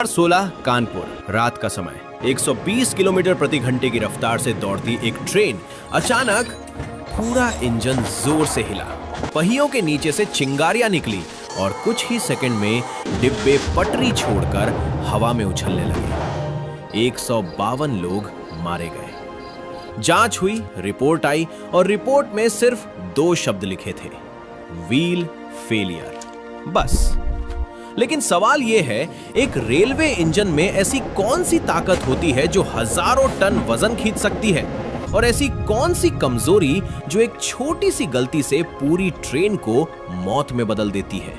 16 कानपुर रात का समय 120 किलोमीटर प्रति घंटे की रफ्तार से दौड़ती एक ट्रेन अचानक पूरा इंजन जोर से हिला, पहियों के नीचे से चिंगारियां निकली और कुछ ही सेकंड में डिब्बे पटरी छोड़कर हवा में उछलने लगे। 152 लोग मारे गए। जांच हुई, रिपोर्ट आई और रिपोर्ट में सिर्फ 2 शब्द लिखे थे, व्हील फेलियर, बस। लेकिन सवाल यह है, एक रेलवे इंजन में ऐसी कौन सी ताकत होती है जो हजारों टन वजन खींच सकती है, और ऐसी कौन सी कमजोरी जो एक छोटी सी गलती से पूरी ट्रेन को मौत में बदल देती है।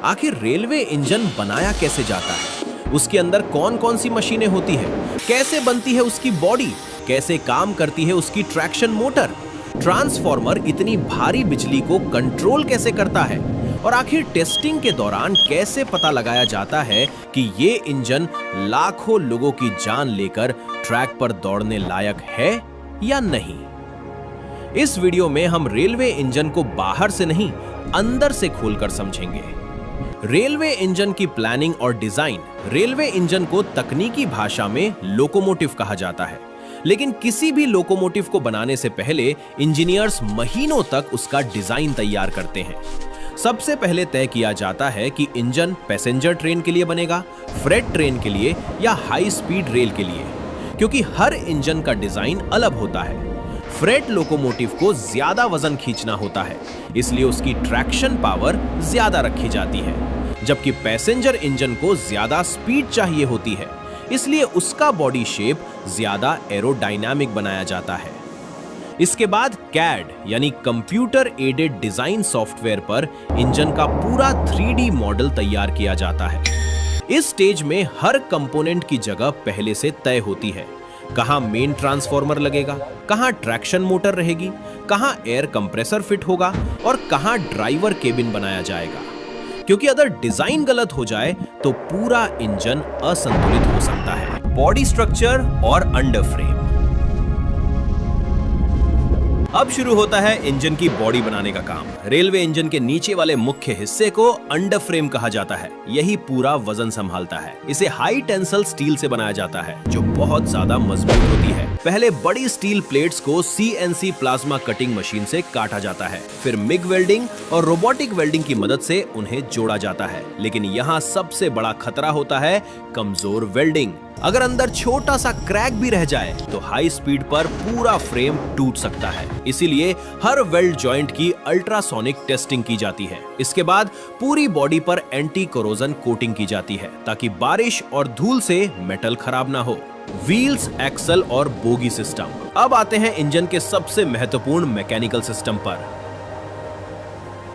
आखिर रेलवे इंजन बनाया कैसे जाता है, उसके अंदर कौन कौन सी मशीनें होती है, कैसे बनती है उसकी बॉडी, कैसे काम करती है उसकी ट्रैक्शन मोटर, ट्रांसफॉर्मर इतनी भारी बिजली को कंट्रोल कैसे करता है, और आखिर टेस्टिंग के दौरान कैसे पता लगाया जाता है कि ये इंजन लाखों लोगों की जान लेकर ट्रैक पर दौड़ने लायक है या नहीं। इस वीडियो में हम रेलवे इंजन को बाहर से नहीं, अंदर से खोलकर समझेंगे। रेलवे इंजन की प्लानिंग और डिजाइन। रेलवे इंजन को तकनीकी भाषा में लोकोमोटिव कहा जाता है, लेकिन किसी भी लोकोमोटिव को बनाने से पहले इंजीनियर्स महीनों तक उसका डिजाइन तैयार करते हैं। सबसे पहले तय किया जाता है कि इंजन पैसेंजर ट्रेन के लिए बनेगा, फ्रेट ट्रेन के लिए या हाई स्पीड रेल के लिए, क्योंकि हर इंजन का डिजाइन अलग होता है। फ्रेट लोकोमोटिव को ज्यादा वजन खींचना होता है, इसलिए उसकी ट्रैक्शन पावर ज्यादा रखी जाती है, जबकि पैसेंजर इंजन को ज्यादा स्पीड चाहिए होती है, इसलिए उसका बॉडी शेप ज्यादा एरोडायनामिक बनाया जाता है। इसके बाद कैड यानी कंप्यूटर एडेड डिजाइन सॉफ्टवेयर पर इंजन का पूरा 3D मॉडल तैयार किया जाता है। इस स्टेज में हर कंपोनेंट की जगह पहले से तय होती है। कहां मेन ट्रांसफॉर्मर लगेगा, कहां ट्रैक्शन मोटर रहेगी, कहां एयर कंप्रेसर फिट होगा और कहां ड्राइवर केबिन बनाया जाएगा, क्योंकि अगर डिजाइन गलत हो जाए तो पूरा इंजन असंतुलित हो सकता है। बॉडी स्ट्रक्चर और अंडर फ्रेम। अब शुरू होता है इंजन की बॉडी बनाने का काम। रेलवे इंजन के नीचे वाले मुख्य हिस्से को अंडर फ्रेम कहा जाता है। यही पूरा वजन संभालता है। इसे हाई टेंसल स्टील से बनाया जाता है, जो बहुत ज्यादा मजबूत होती है। पहले बड़ी स्टील प्लेट्स को CNC प्लाज्मा कटिंग मशीन से काटा जाता है, फिर मिग वेल्डिंग और रोबोटिक वेल्डिंग की मदद से उन्हें जोड़ा जाता है। लेकिन यहाँ सबसे बड़ा खतरा होता है कमजोर वेल्डिंग। अगर अंदर छोटा सा क्रैक भी रह जाए तो हाई स्पीड पर पूरा फ्रेम टूट सकता है। इसीलिए हर वेल्ड जॉइंट की अल्ट्रासोनिक टेस्टिंग की जाती है। इसके बाद पूरी बॉडी पर एंटी कोरोजन कोटिंग की जाती है, ताकि बारिश और धूल से मेटल खराब ना हो। व्हील्स, एक्सल और बोगी सिस्टम। अब आते हैं इंजन के सबसे महत्वपूर्ण मैकेनिकल सिस्टम पर,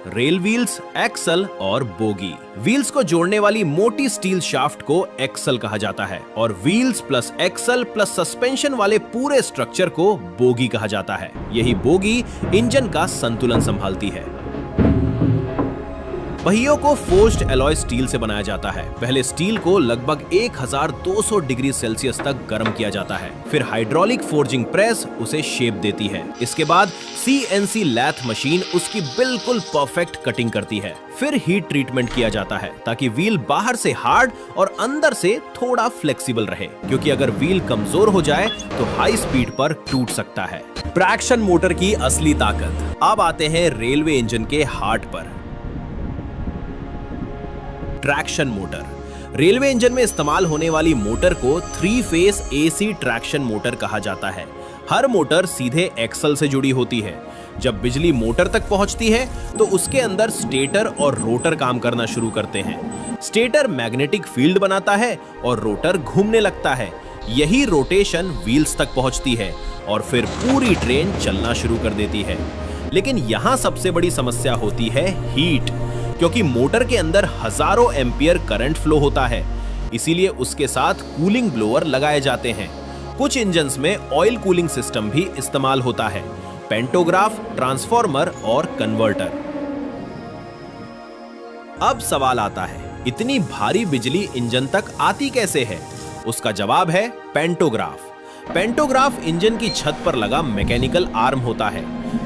रेल व्हील्स, एक्सल और बोगी। व्हील्स को जोड़ने वाली मोटी स्टील शाफ्ट को एक्सल कहा जाता है और wheels plus axle plus suspension वाले पूरे स्ट्रक्चर को बोगी कहा जाता है। यही बोगी इंजन का संतुलन संभालती है। पहियों को फोर्ज्ड एलॉय स्टील से बनाया जाता है। पहले स्टील को लगभग 1200 डिग्री सेल्सियस तक गर्म किया जाता है, फिर हाइड्रोलिक फोर्जिंग प्रेस उसे शेप देती है। इसके बाद CNC लैथ मशीन उसकी बिल्कुल परफेक्ट कटिंग करती है। फिर हीट ट्रीटमेंट किया जाता है, ताकि व्हील बाहर से हार्ड और अंदर से थोड़ा फ्लेक्सिबल रहे, क्योंकि अगर व्हील कमजोर हो जाए तो हाई स्पीड पर टूट सकता है। ट्रैक्शन मोटर की असली ताकत। अब आते हैं रेलवे इंजन के हार्ट पर, ट्रैक्शन मोटर। रेलवे इंजन में इस्तेमाल होने वाली मोटर को 3 फेस AC ट्रैक्शन मोटर कहा जाता है। हर मोटर सीधे एक्सल से जुड़ी होती है। जब बिजली मोटर तक पहुंचती है तो उसके अंदर स्टेटर और रोटर काम करना शुरू करते हैं। स्टेटर मैग्नेटिक फील्ड बनाता है और रोटर घूमने लगता है। यही रोटेशन व्हील्स तक पहुंचती है और फिर पूरी ट्रेन चलना शुरू कर देती है। लेकिन यहां सबसे बड़ी समस्या होती है हीट, क्योंकि मोटर के अंदर हजारों एम्पियर करंट फ्लो होता है, इसीलिए उसके साथ कूलिंग ब्लोअर लगाए जाते हैं। कुछ इंजन्स में ऑयल कूलिंग सिस्टम भी इस्तेमाल होता है, पेंटोग्राफ, ट्रांसफॉर्मर और कन्वर्टर। अब सवाल आता है, इतनी भारी बिजली इंजन तक आती कैसे है? उसका जवाब है पेंटोग्राफ। पेंटोग्राफ इंजन की छत पर लगा मैकेनिकल आर्म होता है।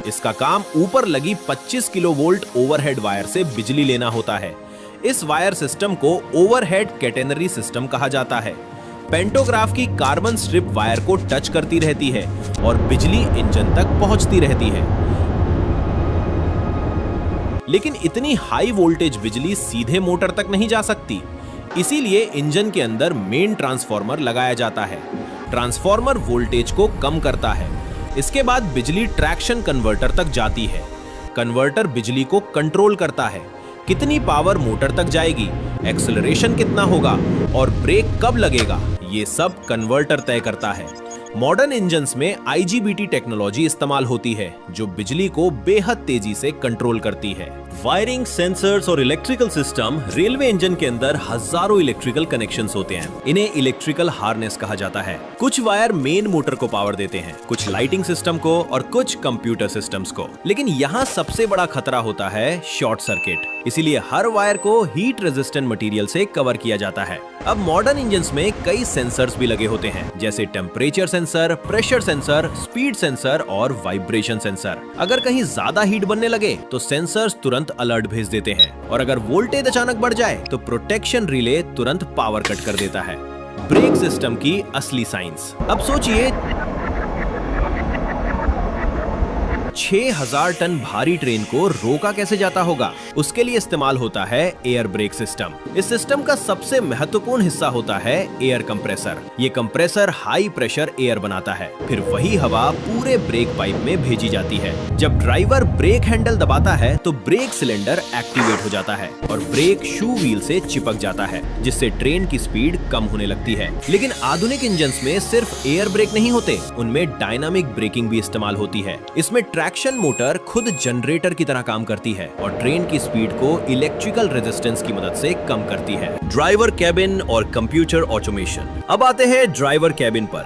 इसका काम ऊपर लगी 25 किलोवोल्ट ओवरहेड वायर से बिजली लेना होता है। इस वायर सिस्टम को ओवरहेड कैटेनरी सिस्टम कहा जाता है। पेंटोग्राफ की कार्बन स्ट्रिप वायर को टच करती रहती है और बिजली इंजन तक पहुंचती रहती है। लेकिन इतनी हाई वोल्टेज बिजली सीधे मोटर तक नहीं जा सकती, इसीलिए इंजन के अंदर मेन ट्रांसफार्मर लगाया जाता है। ट्रांसफार्मर वोल्टेज को कम करता है। इसके बाद बिजली ट्रैक्शन कन्वर्टर तक जाती है। कन्वर्टर बिजली को कंट्रोल करता है, कितनी पावर मोटर तक जाएगी, एक्सेलरेशन कितना होगा और ब्रेक कब लगेगा, ये सब कन्वर्टर तय करता है। मॉडर्न इंजन्स में IGBT टेक्नोलॉजी इस्तेमाल होती है, जो बिजली को बेहद तेजी से कंट्रोल करती है। वायरिंग, सेंसर्स और इलेक्ट्रिकल सिस्टम। रेलवे इंजन के अंदर हजारों इलेक्ट्रिकल कनेक्शंस होते हैं। इन्हें इलेक्ट्रिकल हार्नेस कहा जाता है। कुछ वायर मेन मोटर को पावर देते हैं, कुछ लाइटिंग सिस्टम को और कुछ कंप्यूटर सिस्टम्स को। लेकिन यहाँ सबसे बड़ा खतरा होता है शॉर्ट सर्किट, इसीलिए हर वायर को हीट रेजिस्टेंट मटेरियल से कवर किया जाता है। अब मॉडर्न इंजन्स में कई सेंसर्स भी लगे होते हैं, जैसे temperature sensor, pressure sensor, speed sensor और वाइब्रेशन सेंसर। अगर कहीं ज्यादा हीट बनने लगे तो सेंसर्स तुरंत अलर्ट भेज देते हैं, और अगर वोल्टेज अचानक बढ़ जाए तो प्रोटेक्शन रिले तुरंत पावर कट कर देता है। ब्रेक सिस्टम की असली साइंस। अब सोचिए, 6000 टन भारी ट्रेन को रोका कैसे जाता होगा। उसके लिए इस्तेमाल होता है एयर ब्रेक सिस्टम। इस सिस्टम का सबसे महत्वपूर्ण हिस्सा होता है एयर कंप्रेसर। ये कंप्रेसर हाई प्रेशर एयर बनाता है, फिर वही हवा पूरे ब्रेक पाइप में भेजी जाती है। जब ड्राइवर ब्रेक हैंडल दबाता है तो ब्रेक सिलेंडर एक्टिवेट हो जाता है और ब्रेक शू व्हील से चिपक जाता है, जिससे ट्रेन की स्पीड कम होने लगती है। लेकिन आधुनिक इंजन्स में सिर्फ एयर ब्रेक नहीं होते, उनमें डायनामिक ब्रेकिंग भी इस्तेमाल होती है। इसमें ट्रैक्शन मोटर खुद जनरेटर की तरह काम करती है और ट्रेन की स्पीड को इलेक्ट्रिकल रेजिस्टेंस की मदद से कम करती है। ड्राइवर कैबिन और कंप्यूटर ऑटोमेशन। अब आते हैं ड्राइवर कैबिन पर।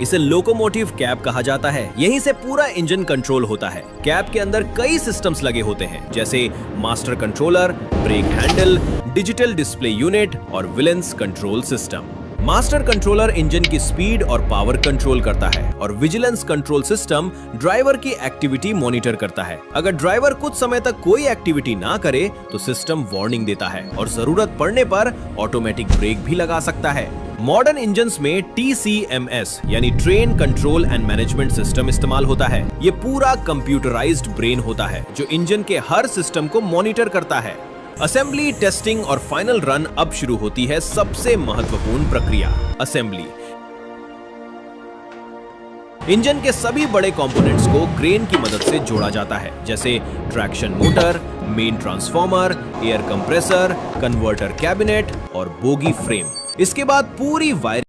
इसे लोकोमोटिव कैब कहा जाता है। यहीं से पूरा इंजन कंट्रोल होता है। कैब के अंदर कई सिस्टम्स लगे होते हैं, जैसे master controller, brake handle, digital display unit और vigilance control system. Master controller engine की स्पीड और पावर कंट्रोल करता है और विजिलेंस कंट्रोल सिस्टम ड्राइवर की एक्टिविटी मॉनिटर करता है। अगर ड्राइवर कुछ समय तक कोई एक्टिविटी ना करे तो सिस्टम वार्निंग देता है और जरूरत पड़ने पर ऑटोमेटिक ब्रेक भी लगा सकता है। मॉडर्न इंजन्स में TCMS यानी train control and management system इस्तेमाल होता है। ये पूरा कंप्यूटराइज्ड ब्रेन होता है जो इंजन के हर सिस्टम को मॉनिटर करता है। असेंबली, टेस्टिंग और फाइनल रन अब शुरू होती है सबसे महत्वपूर्ण प्रक्रिया, असेंबली। इंजन के सभी बड़े कंपोनेंट्स को क्रेन की मदद से जोड़ा जाता है, जैसे traction motor, main transformer, air compressor, converter cabinet और बोगी फ्रेम। इसके बाद पूरी वायर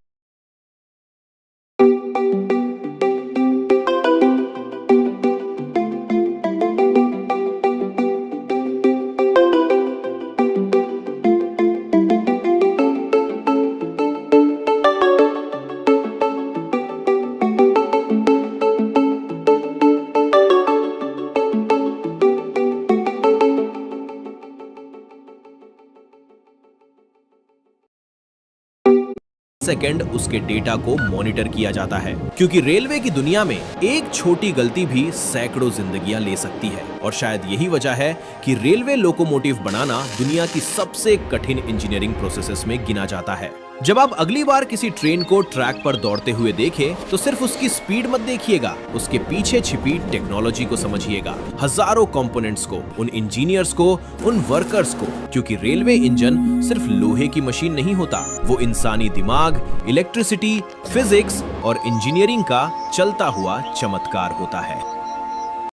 सेकंड उसके डेटा को मॉनिटर किया जाता है, क्योंकि रेलवे की दुनिया में एक छोटी गलती भी सैकड़ों जिंदगियां ले सकती है। और शायद यही वजह है कि रेलवे लोकोमोटिव बनाना दुनिया की सबसे कठिन इंजीनियरिंग प्रोसेसेस में गिना जाता है। जब आप अगली बार किसी ट्रेन को ट्रैक पर दौड़ते हुए देखें तो सिर्फ उसकी स्पीड मत देखिएगा, उसके पीछे छिपी टेक्नोलॉजी को समझिएगा, हजारों कंपोनेंट्स को, उन इंजीनियर्स को, उन वर्कर्स को, क्योंकि रेलवे इंजन सिर्फ लोहे की मशीन नहीं होता, वो इंसानी दिमाग, इलेक्ट्रिसिटी, फिजिक्स और इंजीनियरिंग का चलता हुआ चमत्कार होता है।